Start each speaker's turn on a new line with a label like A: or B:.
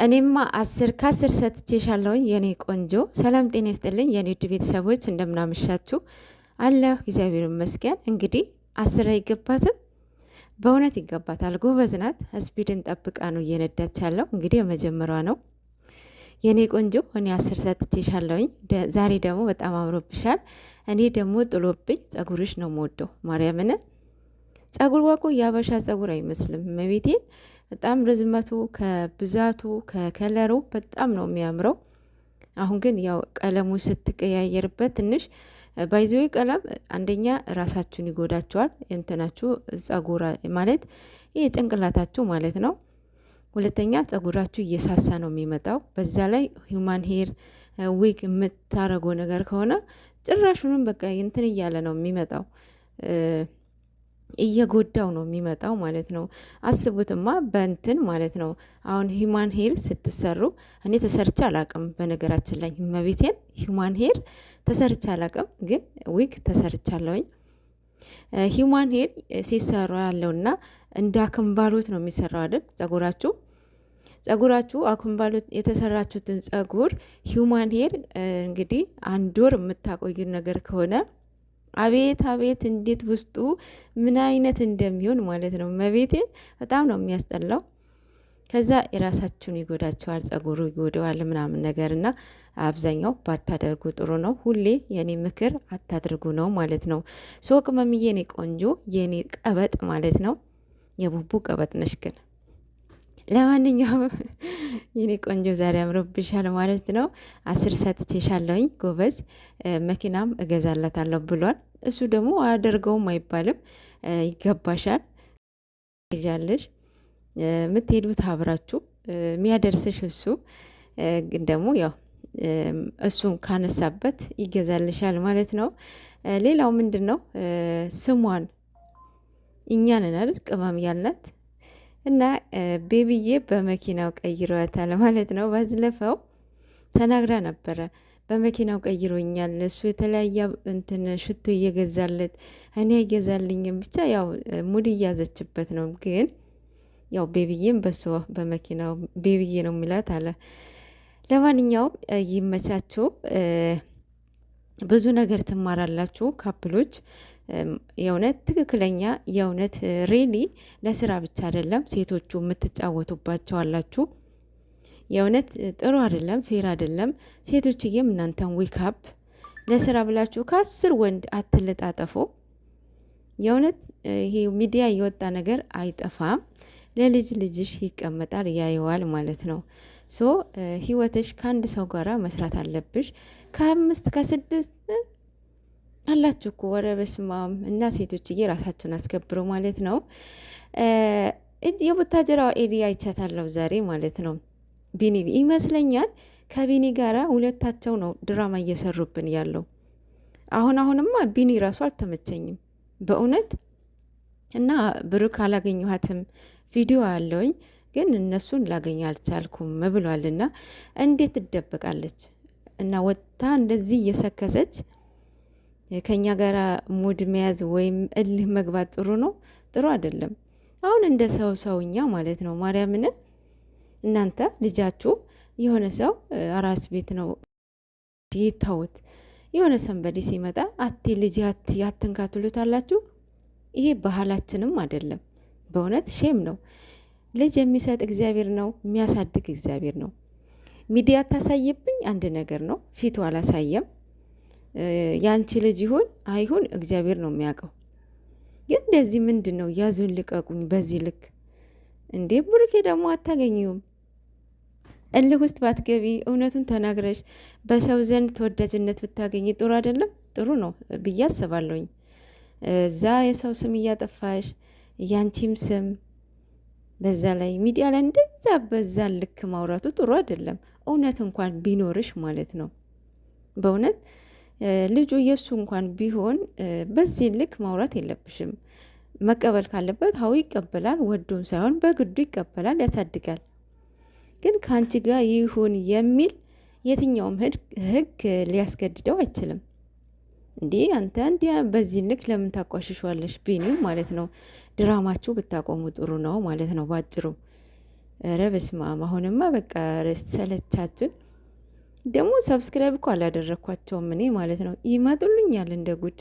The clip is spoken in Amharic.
A: እኔማ 10 ከ10 ሰጥቼሻለሁኝ የኔ ቆንጆ። ሰላም ጤና ይስጥልኝ የኔ ውድ ቤተሰቦች እንደምናመሻችሁ አለሁ። እግዚአብሔር ይመስገን። እንግዲህ 10 አይገባትም፣ በእውነት ይገባታል። ጎበዝ ናት። ስፒድን ጠብቃ ነው እየነዳች ያለው። እንግዲህ የመጀመሪያዋ ነው የኔ ቆንጆ። እኔ 10 ሰጥቼሻለሁኝ። ዛሬ ደግሞ በጣም አምሮብሻል። እኔ ደግሞ ጥሎብኝ ጸጉርሽ ነው የምወደው። ማርያምን ጸጉር ዋቆ የአበሻ ጸጉር አይመስልም። መቤቴን በጣም ርዝመቱ ከብዛቱ ከከለሩ በጣም ነው የሚያምረው። አሁን ግን ያው ቀለሙ ስትቀያየርበት ትንሽ ባይዘዌ ቀለም አንደኛ ራሳችሁን ይጎዳቸዋል። እንትናችሁ ጸጉር ማለት ይሄ ጭንቅላታችሁ ማለት ነው። ሁለተኛ ጸጉራችሁ እየሳሳ ነው የሚመጣው። በዛ ላይ ሂውማን ሄር ዊግ የምታረገው ነገር ከሆነ ጭራሹንም በቃ እንትን እያለ ነው የሚመጣው፣ እየጎዳው ነው የሚመጣው ማለት ነው። አስቡትማ በእንትን ማለት ነው። አሁን ሂማን ሄር ስትሰሩ እኔ ተሰርቼ አላቅም፣ በነገራችን ላይ መቤቴን ሂማን ሄር ተሰርቼ አላቅም፣ ግን ዊግ ተሰርቻለሁኝ። ሂማን ሄር ሲሰሩ ያለውና እንደ አክምባሎት ነው የሚሰራው አይደል? ጸጉራችሁ አክምባሎት የተሰራችሁትን ጸጉር ሂማን ሄር እንግዲህ 1 ወር የምታቆዩ ነገር ከሆነ አቤት አቤት እንዴት ውስጡ ምን አይነት እንደሚሆን ማለት ነው። መቤቴን በጣም ነው የሚያስጠላው። ከዛ የራሳችሁን ይጎዳቸዋል፣ ጸጉሩ ይጎዳዋል ምናምን ነገር እና አብዛኛው ባታደርጉ ጥሩ ነው። ሁሌ የኔ ምክር አታድርጉ ነው ማለት ነው። ሶቅ መምዬ የኔ ቆንጆ የኔ ቀበጥ ማለት ነው። የቡቡ ቀበጥ ነሽ ግን ለማንኛውም የኔ ቆንጆ ዛሬ አምሮብሻል ማለት ነው። 10 ሰጥቼሻለሁኝ ጎበዝ። መኪናም እገዛላታለሁ ብሏል። እሱ ደግሞ አያደርገውም አይባልም፣ ይገባሻል። ይዣለሽ የምትሄዱት አብራችሁ የሚያደርስሽ እሱ ግን ደግሞ ያው እሱን ካነሳበት ይገዛልሻል ማለት ነው። ሌላው ምንድን ነው ስሟን እኛን አይደል ቅመም ያልናት እና ቤቢዬ በመኪናው ቀይሯታል ማለት ነው። ባዝለፈው ተናግራ ነበረ። በመኪናው ቀይሮኛል እሱ የተለያየ እንትን ሽቶ እየገዛለት እኔ አይገዛልኝም፣ ብቻ ያው ሙድ እያዘችበት ነው። ግን ያው ቤቢዬም በሱ በመኪናው ቤቢዬ ነው የሚላት አለ። ለማንኛውም ይመቻችሁ። ብዙ ነገር ትማራላችሁ ካፕሎች። የእውነት ትክክለኛ የእውነት ሬሊ ለስራ ብቻ አይደለም ሴቶቹ የምትጫወቱባቸው አላችሁ። የእውነት ጥሩ አይደለም፣ ፌር አይደለም። ሴቶችዬም እናንተን ዊካፕ ለስራ ብላችሁ ከ10 ወንድ አትለጣጠፉ። የእውነት ይሄ ሚዲያ የወጣ ነገር አይጠፋም። ለልጅ ልጅሽ ይቀመጣል ያየዋል ማለት ነው። ሶ ህይወትሽ ከአንድ ሰው ጋራ መስራት አለብሽ። ከ5 ከ6 አላችሁ እኮ ወረ በስማም። እና ሴቶችዬ ራሳችሁን አስከብሩ ማለት ነው። የቡታጀራዋ ኤሊ አይቻታለሁ ዛሬ ማለት ነው። ቢኒ ይመስለኛል ከቢኒ ጋራ ሁለታቸው ነው ድራማ እየሰሩብን ያለው። አሁንማ ቢኒ ራሱ አልተመቸኝም በእውነት። እና ብሩክ አላገኘኋትም፣ ቪዲዮ አለውኝ ግን እነሱን ላገኝ አልቻልኩም ብሏልና እንዴት ትደበቃለች? እና ወጥታ እንደዚህ እየሰከሰች ከኛ ጋር ሙድ መያዝ ወይም እልህ መግባት ጥሩ ነው? ጥሩ አይደለም። አሁን እንደ ሰውኛ ማለት ነው። ማርያምን እናንተ ልጃችሁ የሆነ ሰው አራስ ቤት ነው ይታውት የሆነ ሰንበዲ ሲመጣ አቲ ልጅ ያትንካ ትሉታላችሁ። ይሄ ባህላችንም አይደለም። በእውነት ሼም ነው። ልጅ የሚሰጥ እግዚአብሔር ነው፣ የሚያሳድግ እግዚአብሔር ነው። ሚዲያ ታሳይብኝ አንድ ነገር ነው፣ ፊቱ አላሳየም። ያንቺ ልጅ ይሁን አይሁን እግዚአብሔር ነው የሚያውቀው። ግን እንደዚህ ምንድን ነው ያዙን ልቀቁኝ በዚህ ልክ እንዴ? ብሩኬ ደግሞ አታገኙም። እልህ ውስጥ ባትገቢ እውነቱን ተናግረሽ በሰው ዘንድ ተወዳጅነት ብታገኝ ጥሩ አይደለም? ጥሩ ነው ብዬ አስባለሁኝ። እዛ የሰው ስም እያጠፋሽ ያንቺም ስም በዛ ላይ ሚዲያ ላይ እንደዛ በዛ ልክ ማውራቱ ጥሩ አይደለም። እውነት እንኳን ቢኖርሽ ማለት ነው። በእውነት ልጁ የእሱ እንኳን ቢሆን በዚህ ልክ ማውራት የለብሽም። መቀበል ካለበት ሀው ይቀበላል፣ ወዶም ሳይሆን በግዱ ይቀበላል፣ ያሳድጋል። ግን ከአንቺ ጋር ይሁን የሚል የትኛውም ህግ ሊያስገድደው አይችልም። እንዴ አንተ እንዲ በዚህ ልክ ለምን ታቋሽሿለሽ? ቢኒም ማለት ነው ድራማችሁ ብታቆሙ ጥሩ ነው ማለት ነው ባጭሩ። ኧረ በስመ አብ! አሁንማ በቃ ሰለቻችን። ደግሞ ሰብስክራይብ እኮ አላደረግኳቸውም እኔ ማለት ነው። ይመጡልኛል እንደ ጉድ።